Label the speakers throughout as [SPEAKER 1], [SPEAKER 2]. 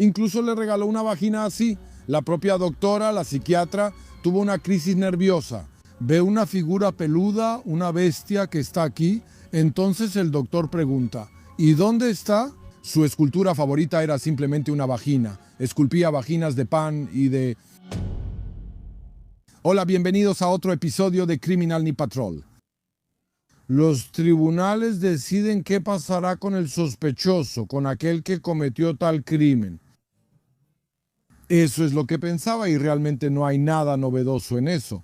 [SPEAKER 1] Incluso le regaló una vagina así. La propia doctora, la psiquiatra, tuvo una crisis nerviosa. Ve una figura peluda, una bestia que está aquí. Entonces el doctor pregunta, ¿y dónde está? Su escultura favorita era simplemente una vagina. Esculpía vaginas de pan y de... Hola, bienvenidos a otro episodio de Criminal Ni Patrol. Los tribunales deciden qué pasará con el sospechoso, con aquel que cometió tal crimen. Eso es lo que pensaba y realmente no hay nada novedoso en eso.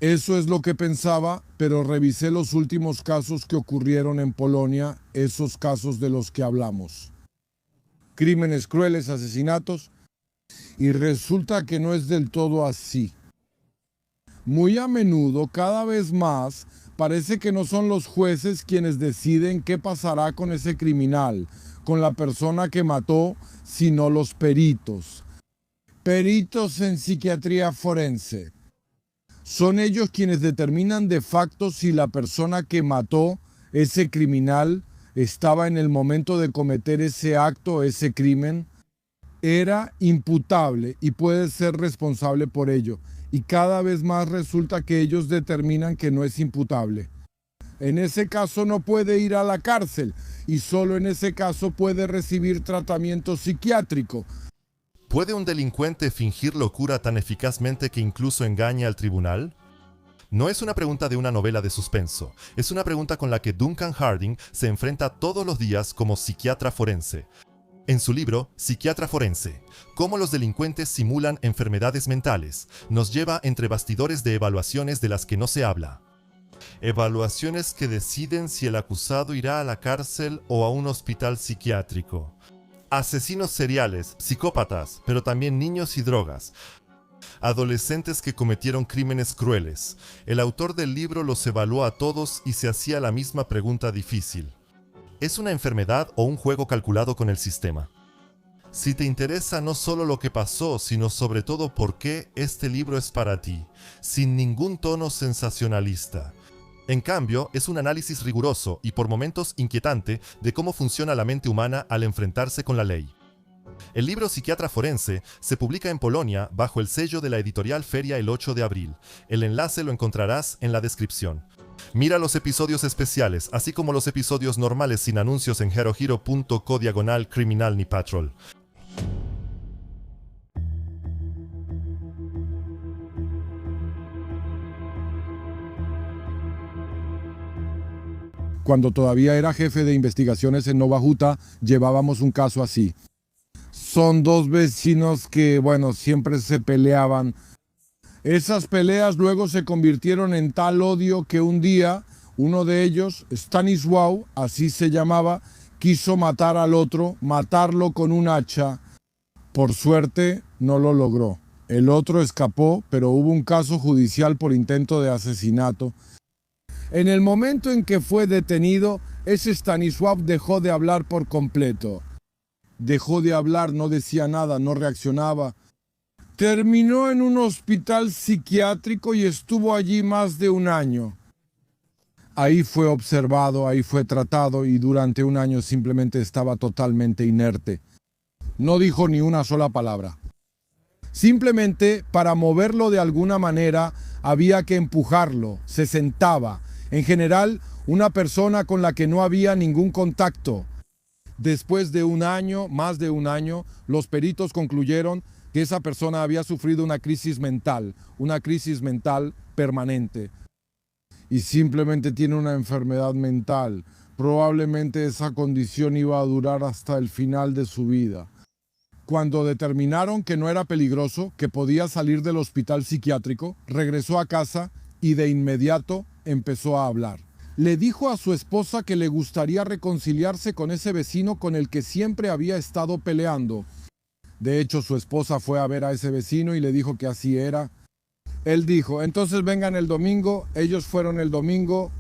[SPEAKER 1] Eso es lo que pensaba, pero revisé los últimos casos que ocurrieron en Polonia, esos casos de los que hablamos. Crímenes crueles, asesinatos, y resulta que no es del todo así. Muy a menudo, cada vez más, parece que no son los jueces quienes deciden qué pasará con ese criminal, con la persona que mató, sino los peritos. Peritos en psiquiatría forense. Son ellos quienes determinan de facto si la persona que mató, ese criminal, estaba en el momento de cometer ese acto, ese crimen, era imputable y puede ser responsable por ello. Y cada vez más resulta que ellos determinan que no es imputable. En ese caso no puede ir a la cárcel y solo en ese caso puede recibir tratamiento psiquiátrico.
[SPEAKER 2] ¿Puede un delincuente fingir locura tan eficazmente que incluso engaña al tribunal? No es una pregunta de una novela de suspenso, es una pregunta con la que Duncan Harding se enfrenta todos los días como psiquiatra forense. En su libro, Psiquiatra Forense, cómo los delincuentes simulan enfermedades mentales, nos lleva entre bastidores de evaluaciones de las que no se habla. Evaluaciones que deciden si el acusado irá a la cárcel o a un hospital psiquiátrico. Asesinos seriales, psicópatas, pero también niños y drogas. Adolescentes que cometieron crímenes crueles. El autor del libro los evaluó a todos y se hacía la misma pregunta difícil. ¿Es una enfermedad o un juego calculado con el sistema? Si te interesa no solo lo que pasó, sino sobre todo por qué este libro es para ti, sin ningún tono sensacionalista. En cambio, es un análisis riguroso y por momentos inquietante de cómo funciona la mente humana al enfrentarse con la ley. El libro Psiquiatra Forense se publica en Polonia bajo el sello de la editorial Feria el 8 de abril. El enlace lo encontrarás en la descripción. Mira los episodios especiales, así como los episodios normales sin anuncios en herohero.co/Criminal Ni Patrol.
[SPEAKER 1] Cuando todavía era jefe de investigaciones en Nova Huta, llevábamos un caso así. Son dos vecinos que, siempre se peleaban. Esas peleas luego se convirtieron en tal odio que un día uno de ellos, Stanisław, así se llamaba, quiso matar al otro, matarlo con un hacha. Por suerte no lo logró. El otro escapó, pero hubo un caso judicial por intento de asesinato. En el momento en que fue detenido, ese Stanisław dejó de hablar por completo. Dejó de hablar, no decía nada, no reaccionaba. Terminó en un hospital psiquiátrico y estuvo allí más de un año. Ahí fue observado, ahí fue tratado y durante un año simplemente estaba totalmente inerte. No dijo ni una sola palabra. Simplemente para moverlo de alguna manera había que empujarlo, se sentaba. En general, una persona con la que no había ningún contacto. Después de un año, más de un año, los peritos concluyeron que esa persona había sufrido una crisis mental permanente. Y simplemente tiene una enfermedad mental. Probablemente esa condición iba a durar hasta el final de su vida. Cuando determinaron que no era peligroso, que podía salir del hospital psiquiátrico, regresó a casa y de inmediato empezó a hablar. Le dijo a su esposa que le gustaría reconciliarse con ese vecino con el que siempre había estado peleando. De hecho, su esposa fue a ver a ese vecino y le dijo que así era. Él dijo, entonces vengan el domingo. Ellos fueron el domingo.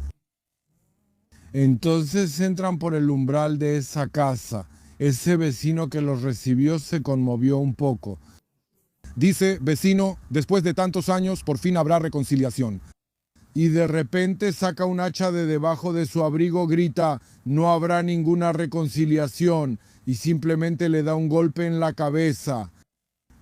[SPEAKER 1] Entonces entran por el umbral de esa casa. Ese vecino que los recibió se conmovió un poco. Dice, vecino, después de tantos años, por fin habrá reconciliación. Y de repente saca un hacha de debajo de su abrigo, grita, no habrá ninguna reconciliación. y simplemente le da un golpe en la cabeza.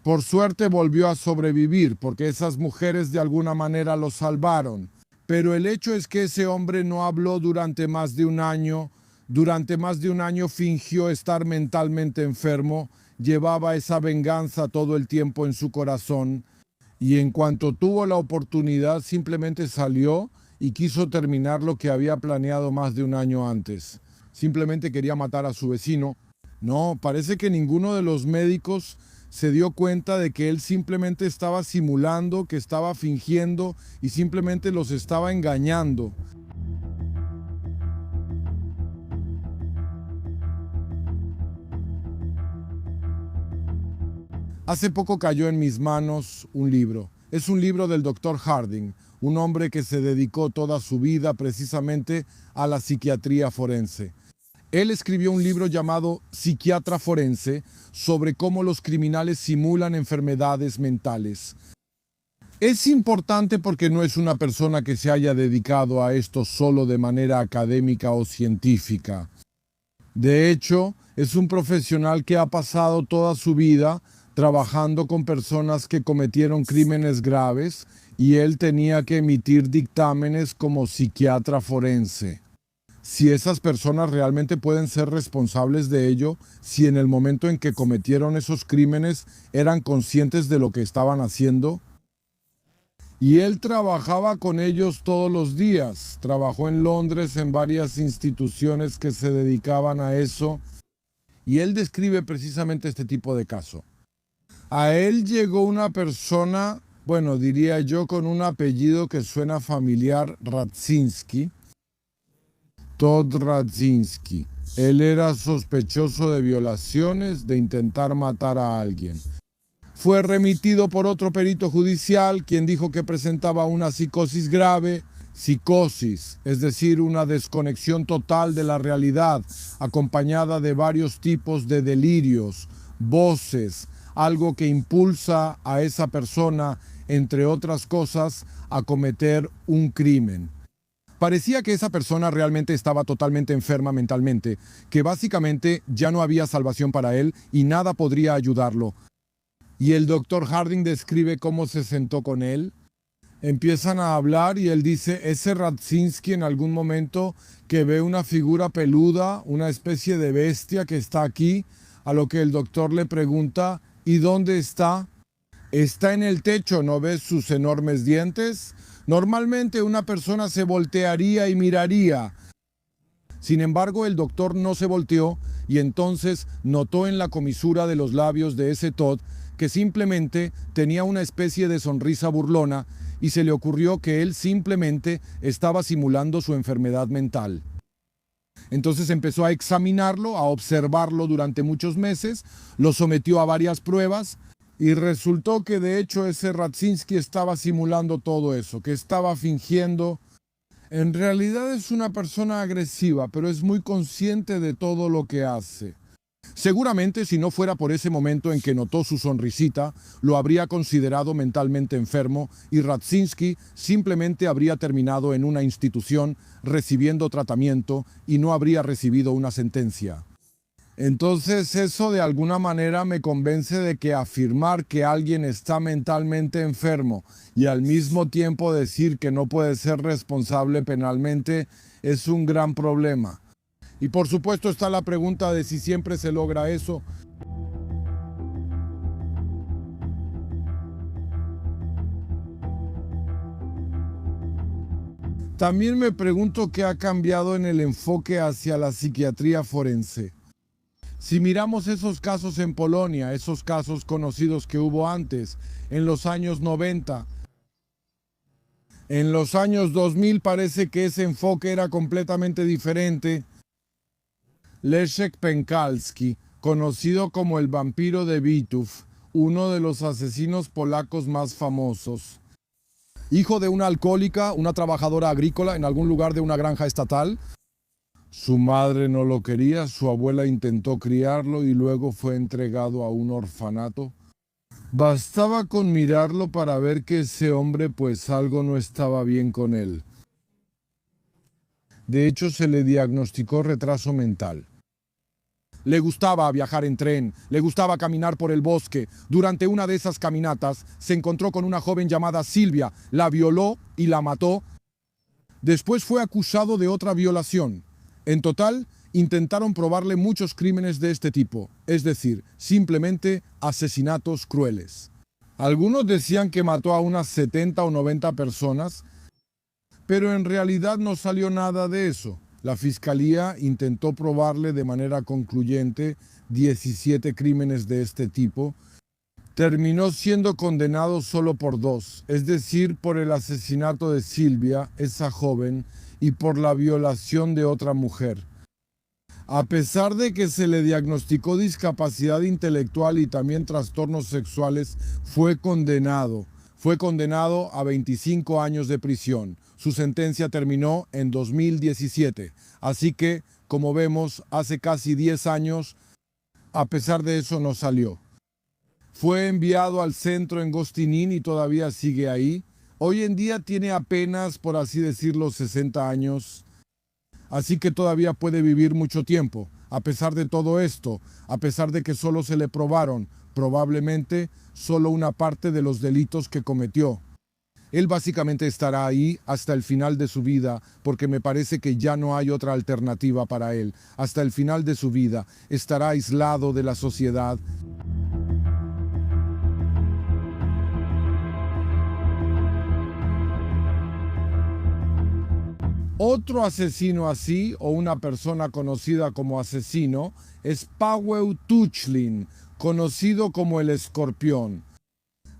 [SPEAKER 1] Por suerte volvió a sobrevivir porque esas mujeres de alguna manera lo salvaron. Pero el hecho es que ese hombre no habló durante más de un año. Durante más de un año fingió estar mentalmente enfermo, llevaba esa venganza todo el tiempo en su corazón y en cuanto tuvo la oportunidad simplemente salió y quiso terminar lo que había planeado más de un año antes. Simplemente quería matar a su vecino. No, parece que ninguno de los médicos se dio cuenta de que él simplemente estaba simulando, que estaba fingiendo y simplemente los estaba engañando. Hace poco cayó en mis manos un libro. Es un libro del Dr. Harding, un hombre que se dedicó toda su vida precisamente a la psiquiatría forense. Él escribió un libro llamado Psiquiatra Forense sobre cómo los criminales simulan enfermedades mentales. Es importante porque no es una persona que se haya dedicado a esto solo de manera académica o científica. De hecho, es un profesional que ha pasado toda su vida trabajando con personas que cometieron crímenes graves y él tenía que emitir dictámenes como psiquiatra forense. Si esas personas realmente pueden ser responsables de ello, si en el momento en que cometieron esos crímenes eran conscientes de lo que estaban haciendo. Y él trabajaba con ellos todos los días. Trabajó en Londres en varias instituciones que se dedicaban a eso. Y él describe precisamente este tipo de caso. A él llegó una persona, bueno, diría yo, con un apellido que suena familiar, Radzinski. Todd Radzinski. Él era sospechoso de violaciones, de intentar matar a alguien. Fue remitido por otro perito judicial, quien dijo que presentaba una psicosis grave. Psicosis, es decir, una desconexión total de la realidad, acompañada de varios tipos de delirios, voces, algo que impulsa a esa persona, entre otras cosas, a cometer un crimen. Parecía que esa persona realmente estaba totalmente enferma mentalmente, que básicamente ya no había salvación para él y nada podría ayudarlo. Y el doctor Harding describe cómo se sentó con él. Empiezan a hablar y él dice, ese Radzinski en algún momento que ve una figura peluda, una especie de bestia que está aquí, a lo que el doctor le pregunta, ¿y dónde está? Está en el techo, ¿no ves sus enormes dientes? Normalmente una persona se voltearía y miraría. Sin embargo, el doctor no se volteó y entonces notó en la comisura de los labios de ese Todd que simplemente tenía una especie de sonrisa burlona y se le ocurrió que él simplemente estaba simulando su enfermedad mental. Entonces empezó a examinarlo, a observarlo durante muchos meses, lo sometió a varias pruebas y resultó que de hecho ese Radzinski estaba simulando todo eso, que estaba fingiendo. En realidad es una persona agresiva, pero es muy consciente de todo lo que hace. Seguramente si no fuera por ese momento en que notó su sonrisita, lo habría considerado mentalmente enfermo y Radzinski simplemente habría terminado en una institución recibiendo tratamiento y no habría recibido una sentencia. Entonces eso de alguna manera me convence de que afirmar que alguien está mentalmente enfermo y al mismo tiempo decir que no puede ser responsable penalmente es un gran problema. Y por supuesto está la pregunta de si siempre se logra eso. También me pregunto qué ha cambiado en el enfoque hacia la psiquiatría forense. Si miramos esos casos en Polonia, esos casos conocidos que hubo antes, en los años 90, en los años 2000 parece que ese enfoque era completamente diferente. Leszek Pękalski, conocido como el vampiro de Witów, uno de los asesinos polacos más famosos. Hijo de una alcohólica, una trabajadora agrícola en algún lugar de una granja estatal. Su madre no lo quería, su abuela intentó criarlo y luego fue entregado a un orfanato. Bastaba con mirarlo para ver que ese hombre pues algo no estaba bien con él. De hecho, se le diagnosticó retraso mental. Le gustaba viajar en tren, le gustaba caminar por el bosque. Durante una de esas caminatas se encontró con una joven llamada Silvia, la violó y la mató. Después fue acusado de otra violación. En total, intentaron probarle muchos crímenes de este tipo, es decir, simplemente asesinatos crueles. Algunos decían que mató a unas 70 o 90 personas, pero en realidad no salió nada de eso. La fiscalía intentó probarle de manera concluyente 17 crímenes de este tipo. Terminó siendo condenado solo por 2, es decir, por el asesinato de Silvia, esa joven, y por la violación de otra mujer. A pesar de que se le diagnosticó discapacidad intelectual y también trastornos sexuales, fue condenado. Fue condenado a 25 años de prisión. Su sentencia terminó en 2017. Así que, como vemos, hace casi 10 años, a pesar de eso no salió. Fue enviado al centro en Gostinín y todavía sigue ahí. Hoy en día tiene apenas, por así decirlo, 60 años. Así que todavía puede vivir mucho tiempo. A pesar de todo esto, a pesar de que solo se le probaron, probablemente, solo una parte de los delitos que cometió. Él básicamente estará ahí hasta el final de su vida, porque me parece que ya no hay otra alternativa para él. Hasta el final de su vida estará aislado de la sociedad. Otro asesino así, o una persona conocida como asesino, es Paweł Tuchlin, conocido como el Escorpión.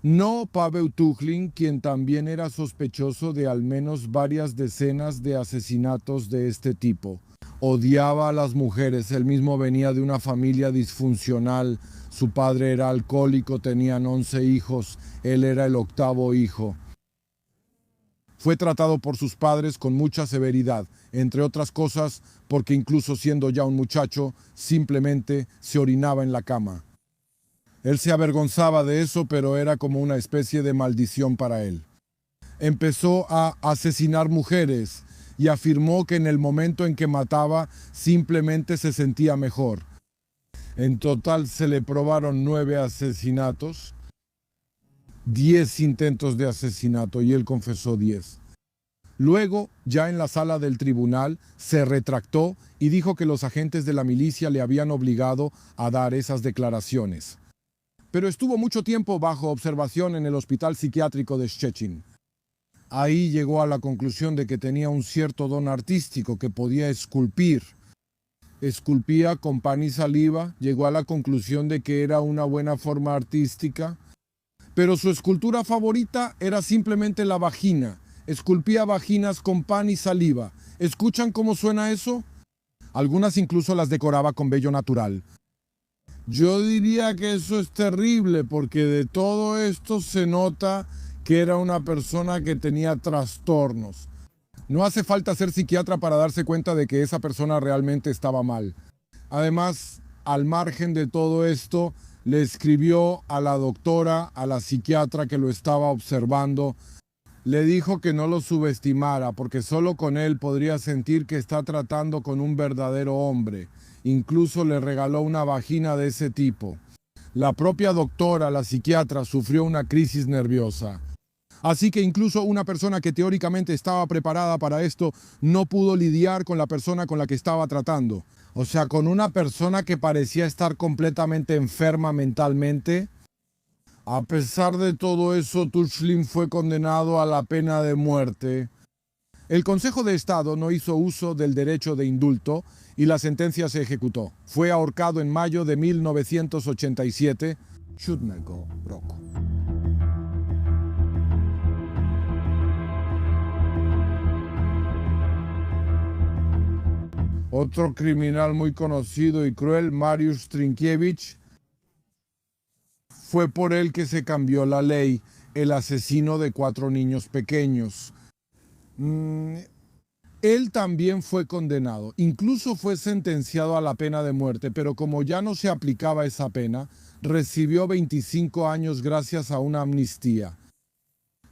[SPEAKER 1] No Paweł Tuchlin, quien también era sospechoso de al menos varias decenas de asesinatos de este tipo. Odiaba a las mujeres, él mismo venía de una familia disfuncional. Su padre era alcohólico, tenían 11 hijos, él era el 8º hijo. Fue tratado por sus padres con mucha severidad, entre otras cosas porque incluso siendo ya un muchacho, simplemente se orinaba en la cama. Él se avergonzaba de eso, pero era como una especie de maldición para él. Empezó a asesinar mujeres y afirmó que en el momento en que mataba simplemente se sentía mejor. En total se le probaron 9 asesinatos. 10 intentos de asesinato y él confesó 10. Luego, ya en la sala del tribunal, se retractó y dijo que los agentes de la milicia le habían obligado a dar esas declaraciones. Pero estuvo mucho tiempo bajo observación en el hospital psiquiátrico de Szczecin. Ahí llegó a la conclusión de que tenía un cierto don artístico, que podía esculpir. Esculpía con pan y saliva, llegó a la conclusión de que era una buena forma artística. Pero su escultura favorita era simplemente la vagina. Esculpía vaginas con pan y saliva. ¿Escuchan cómo suena eso? Algunas incluso las decoraba con vello natural. Yo diría que eso es terrible, porque de todo esto se nota que era una persona que tenía trastornos. No hace falta ser psiquiatra para darse cuenta de que esa persona realmente estaba mal. Además, al margen de todo esto, le escribió a la doctora, a la psiquiatra que lo estaba observando. Le dijo que no lo subestimara, porque solo con él podría sentir que está tratando con un verdadero hombre. Incluso le regaló una vagina de ese tipo. La propia doctora, la psiquiatra, sufrió una crisis nerviosa. Así que incluso una persona que teóricamente estaba preparada para esto no pudo lidiar con la persona con la que estaba tratando. O sea, con una persona que parecía estar completamente enferma mentalmente. A pesar de todo eso, Tuchlin fue condenado a la pena de muerte. El Consejo de Estado no hizo uso del derecho de indulto y la sentencia se ejecutó. Fue ahorcado en mayo de 1987. Siódmego roku. Otro criminal muy conocido y cruel, Mariusz Trynkiewicz, fue por él que se cambió la ley, el asesino de 4 niños pequeños. Él también fue condenado, incluso fue sentenciado a la pena de muerte, pero como ya no se aplicaba esa pena, recibió 25 años gracias a una amnistía.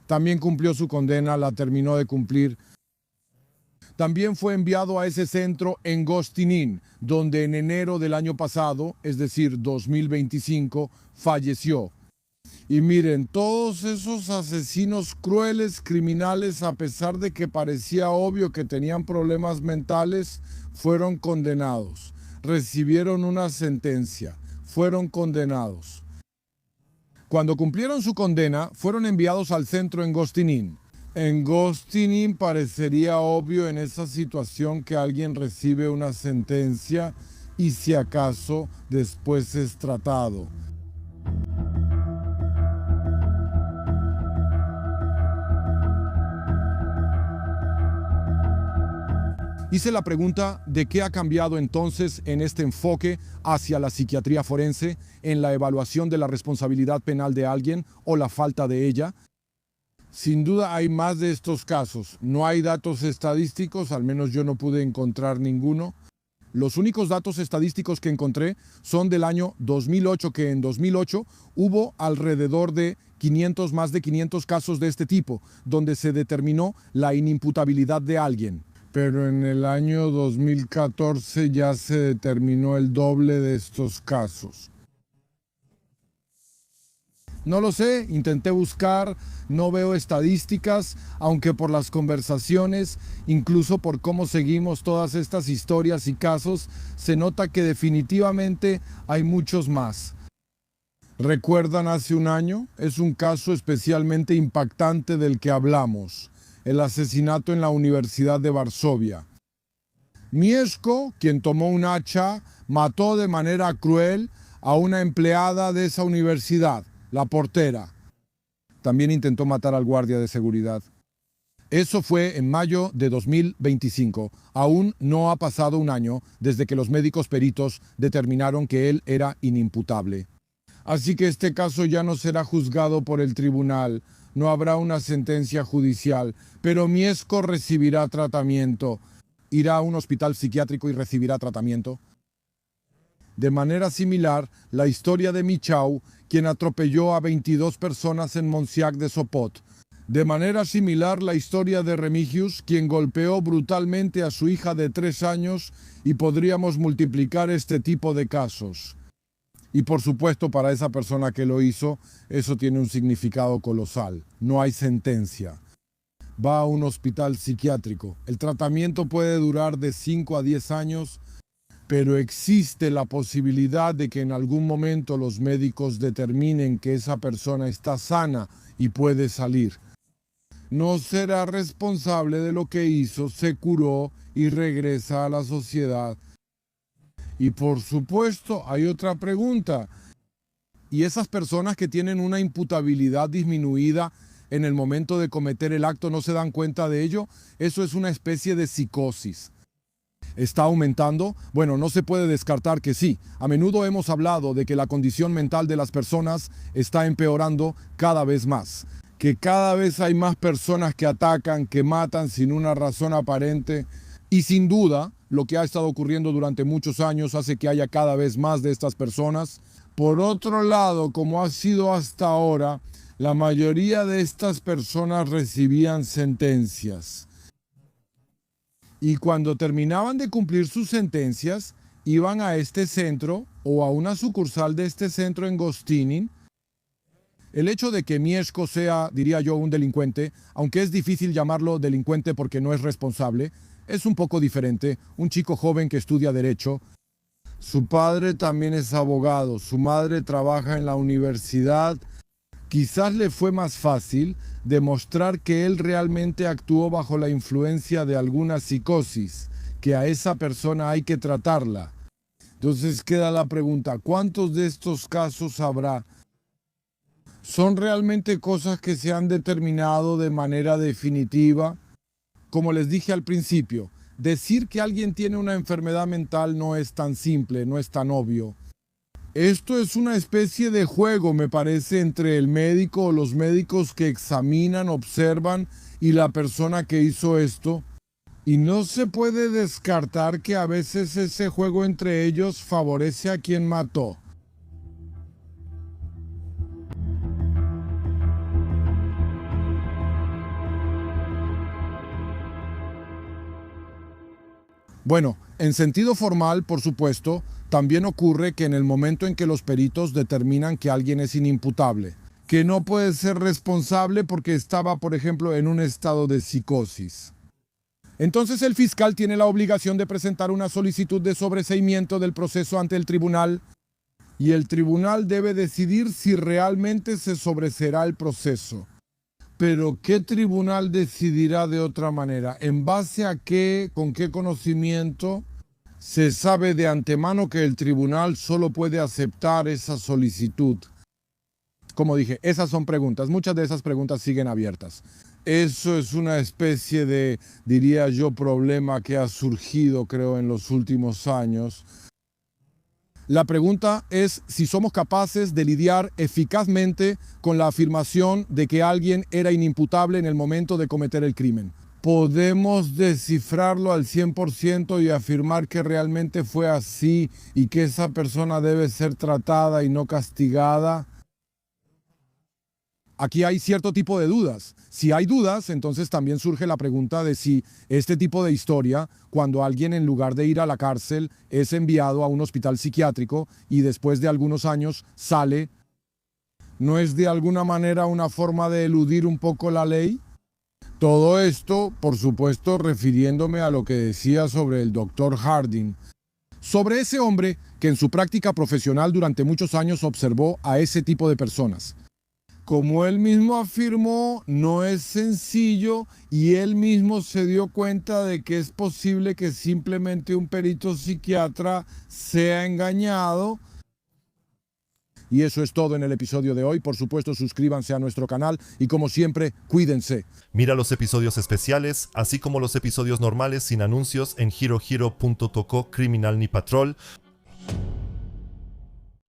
[SPEAKER 1] También cumplió su condena, la terminó de cumplir. También fue enviado a ese centro en Gostinin, donde en enero del año pasado, es decir, 2025, falleció. Y miren, todos esos asesinos crueles, criminales, a pesar de que parecía obvio que tenían problemas mentales, fueron condenados. Recibieron una sentencia, fueron condenados. Cuando cumplieron su condena, fueron enviados al centro en Gostinin. En Gostinin parecería obvio en esa situación que alguien recibe una sentencia y si acaso después es tratado. Hice la pregunta de qué ha cambiado entonces en este enfoque hacia la psiquiatría forense, en la evaluación de la responsabilidad penal de alguien o la falta de ella. Sin duda hay más de estos casos. No hay datos estadísticos, al menos yo no pude encontrar ninguno. Los únicos datos estadísticos que encontré son del año 2008, que en 2008 hubo alrededor de más de 500 casos de este tipo, donde se determinó la inimputabilidad de alguien. Pero en el año 2014 ya se determinó el doble de estos casos. No lo sé, intenté buscar, no veo estadísticas, aunque por las conversaciones, incluso por cómo seguimos todas estas historias y casos, se nota que definitivamente hay muchos más. ¿Recuerdan hace un año? Es un caso especialmente impactante del que hablamos. El asesinato en la Universidad de Varsovia. Mieszko, quien tomó un hacha, mató de manera cruel a una empleada de esa universidad, la portera. También intentó matar al guardia de seguridad. Eso fue en mayo de 2025. Aún no ha pasado un año desde que los médicos peritos determinaron que él era inimputable. Así que este caso ya no será juzgado por el tribunal. No habrá una sentencia judicial, pero Mieszko recibirá tratamiento. Irá a un hospital psiquiátrico y recibirá tratamiento. De manera similar, la historia de Michał, quien atropelló a 22 personas en Monsiak de Sopot. De manera similar, la historia de Remigius, quien golpeó brutalmente a su hija de 3 años, y podríamos multiplicar este tipo de casos. Y por supuesto, para esa persona que lo hizo, eso tiene un significado colosal. No hay sentencia. Va a un hospital psiquiátrico. El tratamiento puede durar de 5 a 10 años, pero existe la posibilidad de que en algún momento los médicos determinen que esa persona está sana y puede salir. No será responsable de lo que hizo, se curó y regresa a la sociedad. Y por supuesto, hay otra pregunta. ¿Y esas personas que tienen una imputabilidad disminuida en el momento de cometer el acto no se dan cuenta de ello? Eso es una especie de psicosis. ¿Está aumentando? Bueno, no se puede descartar que sí. A menudo hemos hablado de que la condición mental de las personas está empeorando cada vez más. Que cada vez hay más personas que atacan, que matan sin una razón aparente. Y sin duda, lo que ha estado ocurriendo durante muchos años hace que haya cada vez más de estas personas. Por otro lado, como ha sido hasta ahora, la mayoría de estas personas recibían sentencias. Y cuando terminaban de cumplir sus sentencias, iban a este centro o a una sucursal de este centro en Gostinin. El hecho de que Mieszko sea, diría yo, un delincuente, aunque es difícil llamarlo delincuente porque no es responsable, es un poco diferente. Un chico joven que estudia Derecho. Su padre también es abogado, su madre trabaja en la universidad. Quizás le fue más fácil demostrar que él realmente actuó bajo la influencia de alguna psicosis, que a esa persona hay que tratarla. Entonces queda la pregunta, ¿cuántos de estos casos habrá? ¿Son realmente cosas que se han determinado de manera definitiva? Como les dije al principio, decir que alguien tiene una enfermedad mental no es tan simple, no es tan obvio. Esto es una especie de juego, me parece, entre el médico o los médicos que examinan, observan y la persona que hizo esto. Y no se puede descartar que a veces ese juego entre ellos favorece a quien mató. Bueno, en sentido formal, por supuesto, también ocurre que en el momento en que los peritos determinan que alguien es inimputable, que no puede ser responsable porque estaba, por ejemplo, en un estado de psicosis. Entonces el fiscal tiene la obligación de presentar una solicitud de sobreseimiento del proceso ante el tribunal y el tribunal debe decidir si realmente se sobreseerá el proceso. Pero ¿qué tribunal decidirá de otra manera? ¿En base a qué, con qué conocimiento? Se sabe de antemano que el tribunal solo puede aceptar esa solicitud. Como dije, esas son preguntas. Muchas de esas preguntas siguen abiertas. Eso es una especie de, diría yo, problema que ha surgido, creo, en los últimos años. La pregunta es si somos capaces de lidiar eficazmente con la afirmación de que alguien era inimputable en el momento de cometer el crimen. ¿Podemos descifrarlo al 100% y afirmar que realmente fue así y que esa persona debe ser tratada y no castigada? Aquí hay cierto tipo de dudas. Si hay dudas, entonces también surge la pregunta de si este tipo de historia, cuando alguien en lugar de ir a la cárcel es enviado a un hospital psiquiátrico y después de algunos años sale, ¿no es de alguna manera una forma de eludir un poco la ley? Todo esto, por supuesto, refiriéndome a lo que decía sobre el doctor Harding. Sobre ese hombre que en su práctica profesional durante muchos años observó a ese tipo de personas. Como él mismo afirmó, no es sencillo y él mismo se dio cuenta de que es posible que simplemente un perito psiquiatra sea engañado. Y eso es todo en el episodio de hoy. Por supuesto, suscríbanse a nuestro canal y como siempre, cuídense.
[SPEAKER 2] Mira los episodios especiales, así como los episodios normales sin anuncios en herohero.toko Criminal Ni Patrol.